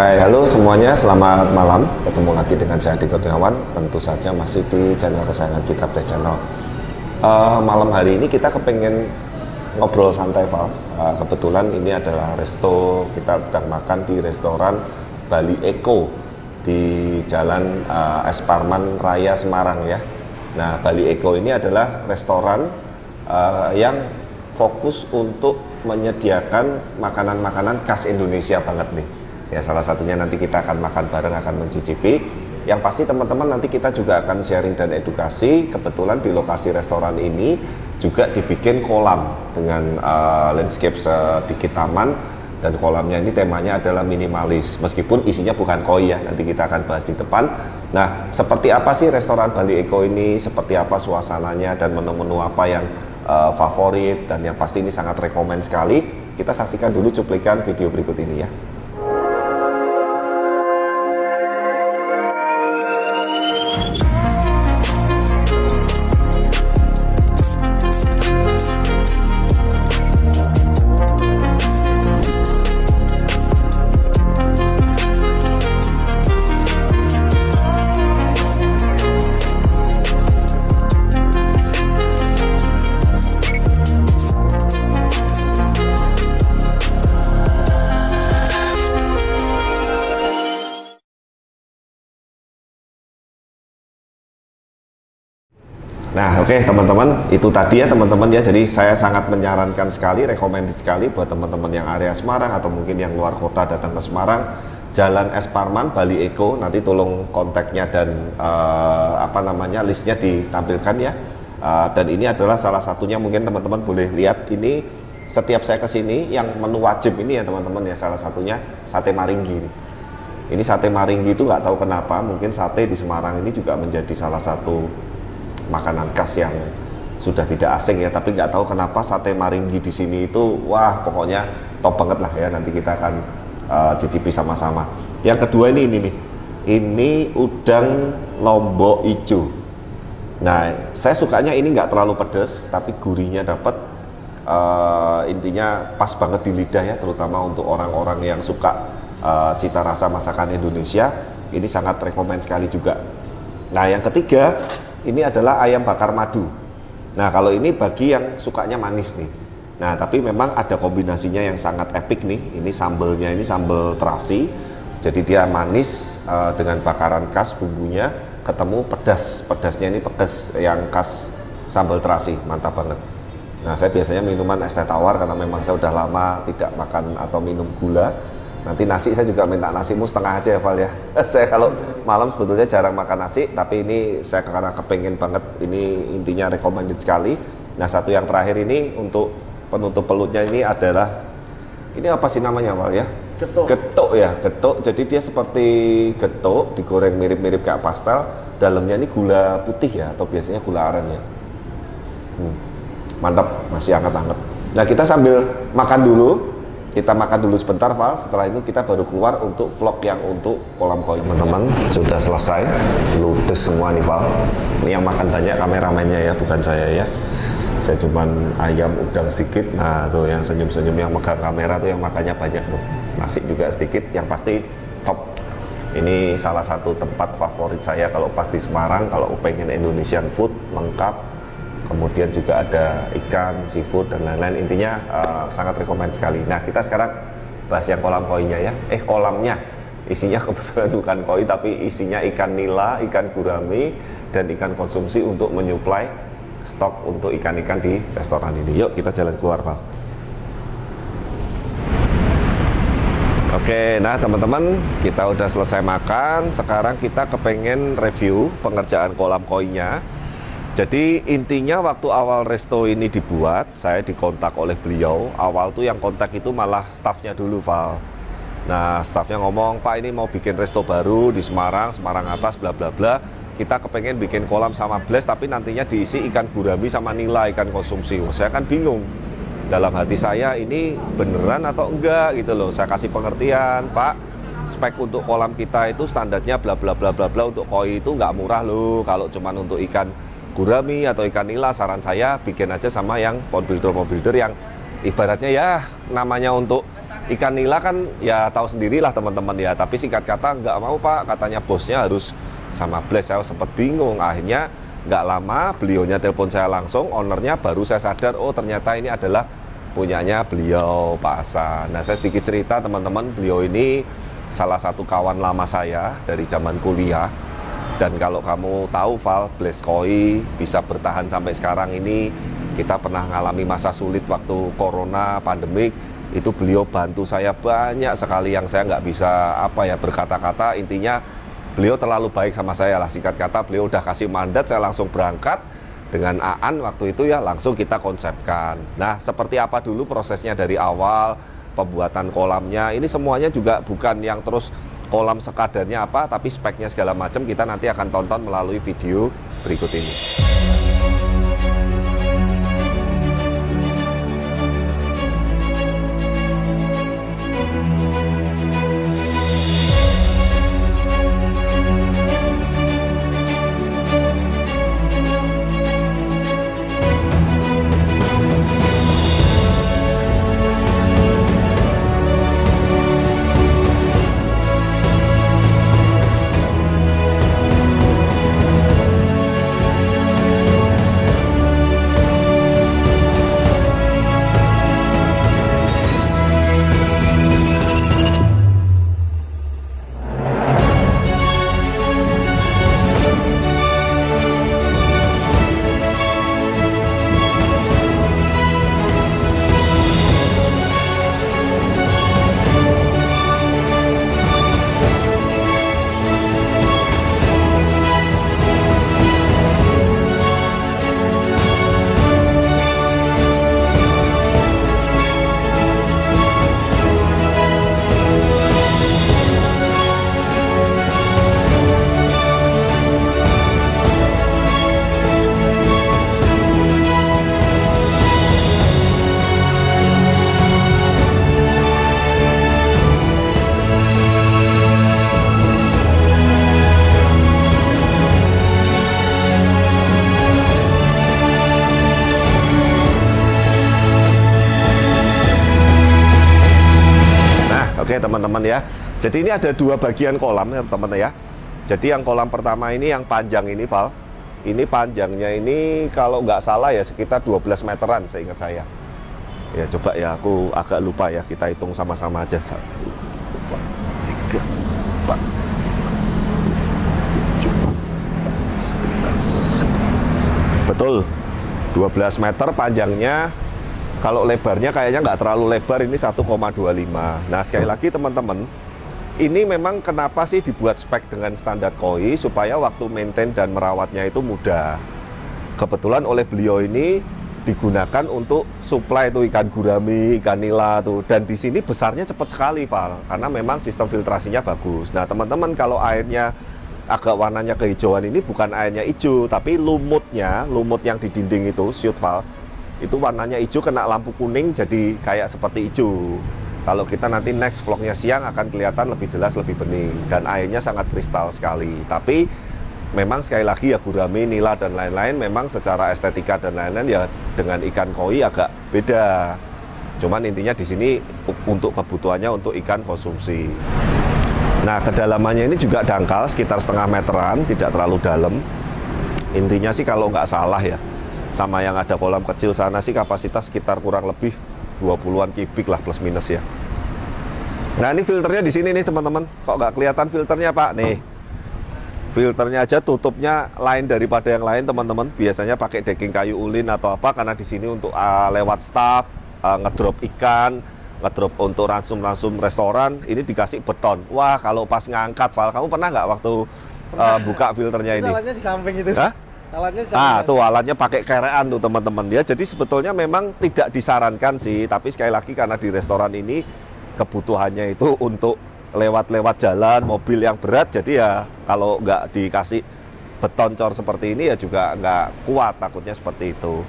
Hai, halo semuanya, selamat malam. Ketemu lagi dengan saya Adi Kurniawan. Tentu saja masih di channel kesayangan kita, Bleh Channel. Malam hari ini kita kepengen ngobrol santai, Val. Kebetulan ini adalah resto, kita sedang makan di restoran Bali Eco di Jalan Es Parman Raya Semarang ya. Nah, Bali Eco ini adalah restoran yang fokus untuk menyediakan makanan-makanan khas Indonesia banget nih. Ya, salah satunya nanti kita akan makan bareng, akan mencicipi. Yang pasti teman-teman nanti kita juga akan sharing dan edukasi. Kebetulan di lokasi restoran ini juga dibikin kolam dengan landscape sedikit taman, dan kolamnya ini temanya adalah minimalis. Meskipun isinya bukan koi ya, nanti kita akan bahas di depan. Nah, seperti apa sih restoran Bali Eco ini? Seperti apa suasananya dan menu-menu apa yang favorit, dan yang pasti ini sangat rekomen sekali. Kita saksikan dulu cuplikan video berikut ini ya. Nah, oke teman-teman, itu tadi ya teman-teman ya. Jadi saya sangat menyarankan sekali, recommended sekali buat teman-teman yang area Semarang atau mungkin yang luar kota datang ke Semarang, Jalan Es Parman Bali Eco. Nanti tolong kontaknya dan listnya ditampilkan ya. Dan ini adalah salah satunya, mungkin teman-teman boleh lihat ini setiap saya kesini yang menu wajib ini ya teman-teman ya. Salah satunya sate maringgi nih. Ini sate maringgi itu nggak tahu kenapa, mungkin sate di Semarang ini juga menjadi salah satu makanan khas yang sudah tidak asing ya, tapi nggak tahu kenapa sate maringgi di sini itu wah pokoknya top banget lah ya. Nanti kita akan cicipi sama-sama. Yang kedua ini nih, ini udang lombok ijo. Nah, saya sukanya ini nggak terlalu pedas tapi gurihnya dapat, intinya pas banget di lidah ya, terutama untuk orang-orang yang suka cita rasa masakan Indonesia. Ini sangat rekomen sekali juga. Nah, yang ketiga ini adalah ayam bakar madu. Nah, kalau ini bagi yang sukanya manis nih. Nah, tapi memang ada kombinasinya yang sangat epic nih. Ini sambelnya, ini sambal terasi. Jadi dia manis dengan bakaran khas bumbunya, ketemu pedas. Pedasnya ini pedas yang khas sambal terasi, mantap banget. Nah, saya biasanya minuman es teh tawar karena memang saya udah lama tidak makan atau minum gula. Nanti nasi saya juga minta nasimu setengah aja ya Val ya. Saya kalau malam sebetulnya jarang makan nasi, tapi ini saya karena kepengen banget, ini intinya recommended sekali. Nah, satu yang terakhir ini untuk penutup pelutnya ini adalah, ini apa sih namanya Val ya? Getuk. Getuk ya, getuk. Jadi dia seperti getuk digoreng mirip-mirip kayak pastel. Dalamnya ini gula putih ya, atau biasanya gula aren ya. Mantap, masih hangat-hangat. Nah, kita sambil makan dulu. Kita makan dulu sebentar, Val. Setelah itu kita baru keluar untuk vlog yang untuk kolam koi. Teman-teman, sudah selesai. Ludes semua nih, Val. Ini yang makan banyak kameramennya ya, bukan saya ya. Saya cuman ayam udang sedikit. Nah, tuh yang senyum-senyum yang megang kamera tuh yang makannya banyak tuh. Nasi juga sedikit, yang pasti top. Ini salah satu tempat favorit saya kalau pas di Semarang, kalau pengen Indonesian food lengkap. Kemudian juga ada ikan, seafood, dan lain-lain. Intinya sangat rekomend sekali. Nah, kita sekarang bahas yang kolam koinya ya. Kolamnya isinya kebetulan bukan koi, tapi isinya ikan nila, ikan gurame, dan ikan konsumsi untuk menyuplai stok untuk ikan-ikan di restoran ini. Yuk kita jalan keluar, Pak. Oke, nah teman-teman, kita udah selesai makan. Sekarang kita kepengen review pengerjaan kolam koinya. Jadi intinya waktu awal resto ini dibuat, saya dikontak oleh beliau. Awal tuh yang kontak itu malah staffnya dulu, Val. Nah, staffnya ngomong, Pak ini mau bikin resto baru di Semarang, Semarang atas, bla bla bla. Kita kepengen bikin kolam sama bles, tapi nantinya diisi ikan gurami sama nila, ikan konsumsi. Saya kan bingung. Dalam hati saya ini beneran atau enggak gitu loh. Saya kasih pengertian, Pak. Spek untuk kolam kita itu standarnya bla bla bla bla bla. Untuk koi itu nggak murah loh. Kalau cuman untuk ikan gurami atau ikan nila, saran saya bikin aja sama yang pond builder yang ibaratnya ya namanya untuk ikan nila kan ya tahu sendirilah teman-teman ya, tapi singkat kata nggak mau Pak, katanya bosnya harus sama Blaze. Saya sempat bingung, akhirnya nggak lama beliaunya telepon saya langsung, ownernya, baru saya sadar oh ternyata ini adalah punyanya beliau, Pak Hasan. Nah saya sedikit cerita teman-teman, beliau ini salah satu kawan lama saya dari zaman kuliah. Dan kalau kamu tahu Val, Blaze Koi bisa bertahan sampai sekarang ini, kita pernah ngalami masa sulit waktu corona, pandemik, itu beliau bantu saya banyak sekali yang saya nggak bisa berkata-kata. Intinya beliau terlalu baik sama saya lah, singkat kata beliau udah kasih mandat, saya langsung berangkat dengan Aan waktu itu ya, langsung kita konsepkan. Nah seperti apa dulu prosesnya dari awal, pembuatan kolamnya, ini semuanya juga bukan yang terus kolam sekadarnya apa, tapi speknya segala macam kita nanti akan tonton melalui video berikut ini. Oke teman-teman ya, jadi ini ada dua bagian kolam ya teman-teman ya. Jadi yang kolam pertama ini yang panjang ini Val, ini panjangnya ini kalau nggak salah ya sekitar 12 meteran seingat saya. Ya coba ya, aku agak lupa ya, kita hitung sama-sama aja. 1, 2, 3, 4, 5, 6, 7, 8, 9, 10. Betul, 12 meter panjangnya. Kalau lebarnya kayaknya nggak terlalu lebar, ini 1,25. Nah sekali lagi teman-teman, ini memang kenapa sih dibuat spek dengan standar koi, supaya waktu maintain dan merawatnya itu mudah. Kebetulan oleh beliau ini digunakan untuk supply itu ikan gurami, ikan nila tuh, dan di sini besarnya cepat sekali Val, karena memang sistem filtrasinya bagus. Nah teman-teman, kalau airnya agak warnanya kehijauan ini bukan airnya hijau, tapi lumutnya, lumut yang di dinding itu, shoot Val, itu warnanya hijau, kena lampu kuning jadi kayak seperti hijau. Kalau kita nanti next vlognya siang akan kelihatan lebih jelas, lebih bening, dan airnya sangat kristal sekali. Tapi memang sekali lagi ya, gurame, nila dan lain-lain memang secara estetika dan lain-lain ya dengan ikan koi agak beda. Cuman intinya di sini untuk kebutuhannya untuk ikan konsumsi. Nah kedalamannya ini juga dangkal sekitar setengah meteran, tidak terlalu dalam. Intinya sih kalau nggak salah ya, sama yang ada kolam kecil sana sih kapasitas sekitar kurang lebih 20-an kubik lah, plus minus ya. Nah ini filternya di sini nih teman-teman, kok nggak kelihatan filternya Pak? Nih filternya aja tutupnya lain daripada yang lain teman-teman. Biasanya pakai decking kayu ulin atau apa, karena di sini untuk lewat staff, ngedrop ikan, ngedrop untuk ransum-ransum restoran, ini dikasih beton. Wah kalau pas ngangkat Val, kamu pernah nggak waktu buka filternya ini? Alatnya di samping itu. Hah? Alatnya di samping. Tuh alatnya pakai kerean tuh teman-teman ya. Jadi sebetulnya memang tidak disarankan sih, tapi sekali lagi karena di restoran ini kebutuhannya itu untuk lewat-lewat jalan mobil yang berat, jadi ya kalau nggak dikasih beton cor seperti ini ya juga nggak kuat, takutnya seperti itu.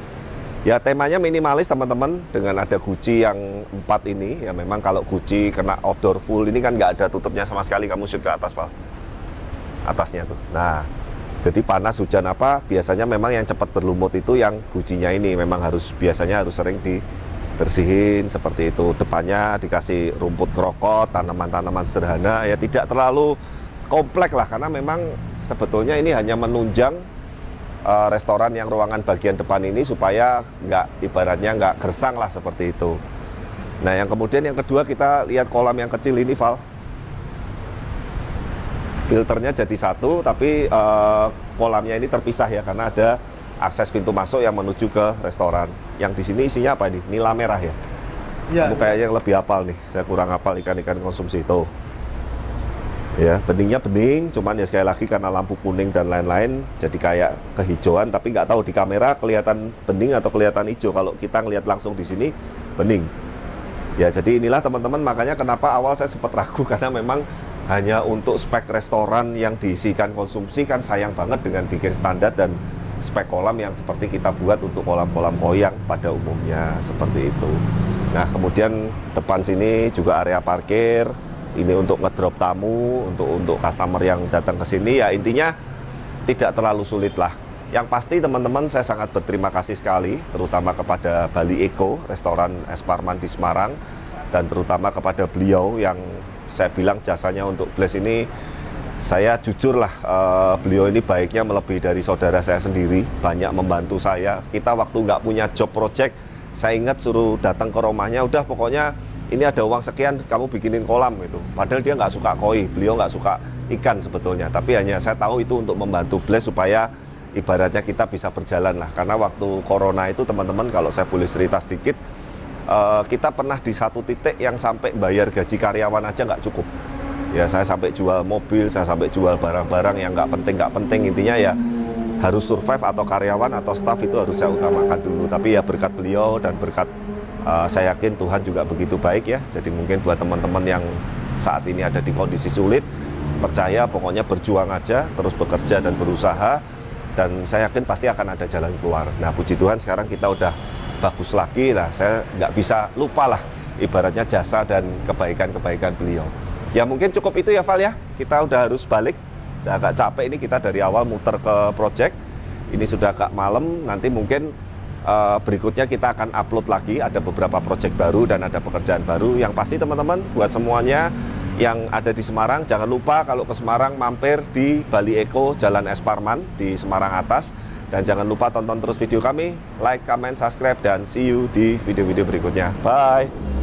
Ya temanya minimalis teman-teman, dengan ada guci yang 4 ini ya. Memang kalau guci kena outdoor full ini kan nggak ada tutupnya sama sekali, kamu shoot ke atas Val, atasnya tuh. Nah jadi panas hujan apa biasanya memang yang cepat berlumut itu yang gucinya ini memang biasanya harus sering bersihin seperti itu. Depannya dikasih rumput krokot, tanaman-tanaman sederhana, ya tidak terlalu kompleks lah, karena memang sebetulnya ini hanya menunjang restoran yang ruangan bagian depan ini supaya ibaratnya nggak gersang lah seperti itu. Nah, yang kemudian yang kedua, kita lihat kolam yang kecil ini, Val. Filternya jadi satu, tapi kolamnya ini terpisah ya, karena ada akses pintu masuk yang menuju ke restoran. Yang di sini isinya apa ini? Nila merah ya? Iya. Kamu kayaknya yang lebih hafal nih. Saya kurang hafal ikan-ikan konsumsi itu. Ya, beningnya bening, cuman ya sekali lagi karena lampu kuning dan lain-lain, jadi kayak kehijauan, tapi nggak tahu di kamera kelihatan bening atau kelihatan hijau. Kalau kita ngelihat langsung di sini bening. Ya, jadi inilah teman-teman, makanya kenapa awal saya sempat ragu, karena memang hanya untuk spek restoran yang diisikan konsumsi kan sayang banget dengan bikin standar dan spek kolam yang seperti kita buat untuk kolam-kolam koyang pada umumnya, seperti itu. Nah, kemudian depan sini juga area parkir, ini untuk ngedrop tamu, untuk customer yang datang ke sini, ya intinya tidak terlalu sulit lah. Yang pasti teman-teman, saya sangat berterima kasih sekali, terutama kepada Bali Eco, restoran Es Parman di Semarang, dan terutama kepada beliau yang saya bilang jasanya untuk Bless ini, saya jujur lah, beliau ini baiknya melebihi dari saudara saya sendiri, banyak membantu saya. Kita waktu nggak punya job project, saya ingat suruh datang ke rumahnya, udah pokoknya ini ada uang sekian, kamu bikinin kolam gitu. Padahal dia nggak suka koi, beliau nggak suka ikan sebetulnya, tapi hanya saya tahu itu untuk membantu Bless supaya ibaratnya kita bisa berjalan lah. Karena waktu corona itu teman-teman, kalau saya boleh cerita sedikit, kita pernah di satu titik yang sampai bayar gaji karyawan aja nggak cukup. Ya, saya sampai jual mobil, saya sampai jual barang-barang yang nggak penting, intinya ya harus survive, atau karyawan atau staff itu harus saya utamakan dulu. Tapi ya berkat beliau dan berkat saya yakin Tuhan juga begitu baik ya. Jadi mungkin buat teman-teman yang saat ini ada di kondisi sulit, percaya pokoknya berjuang aja, terus bekerja dan berusaha, dan saya yakin pasti akan ada jalan keluar. Nah, puji Tuhan sekarang kita udah bagus lagi lah. Saya nggak bisa lupa lah ibaratnya jasa dan kebaikan-kebaikan beliau. Ya mungkin cukup itu ya, Val ya. Kita udah harus balik, udah agak capek ini, kita dari awal muter ke project. Ini sudah agak malam, nanti mungkin berikutnya kita akan upload lagi. Ada beberapa project baru dan ada pekerjaan baru. Yang pasti teman-teman, buat semuanya yang ada di Semarang, jangan lupa kalau ke Semarang mampir di Bali Eco, Jalan Es Parman di Semarang Atas. Dan jangan lupa tonton terus video kami, like, comment, subscribe, dan see you di video-video berikutnya. Bye!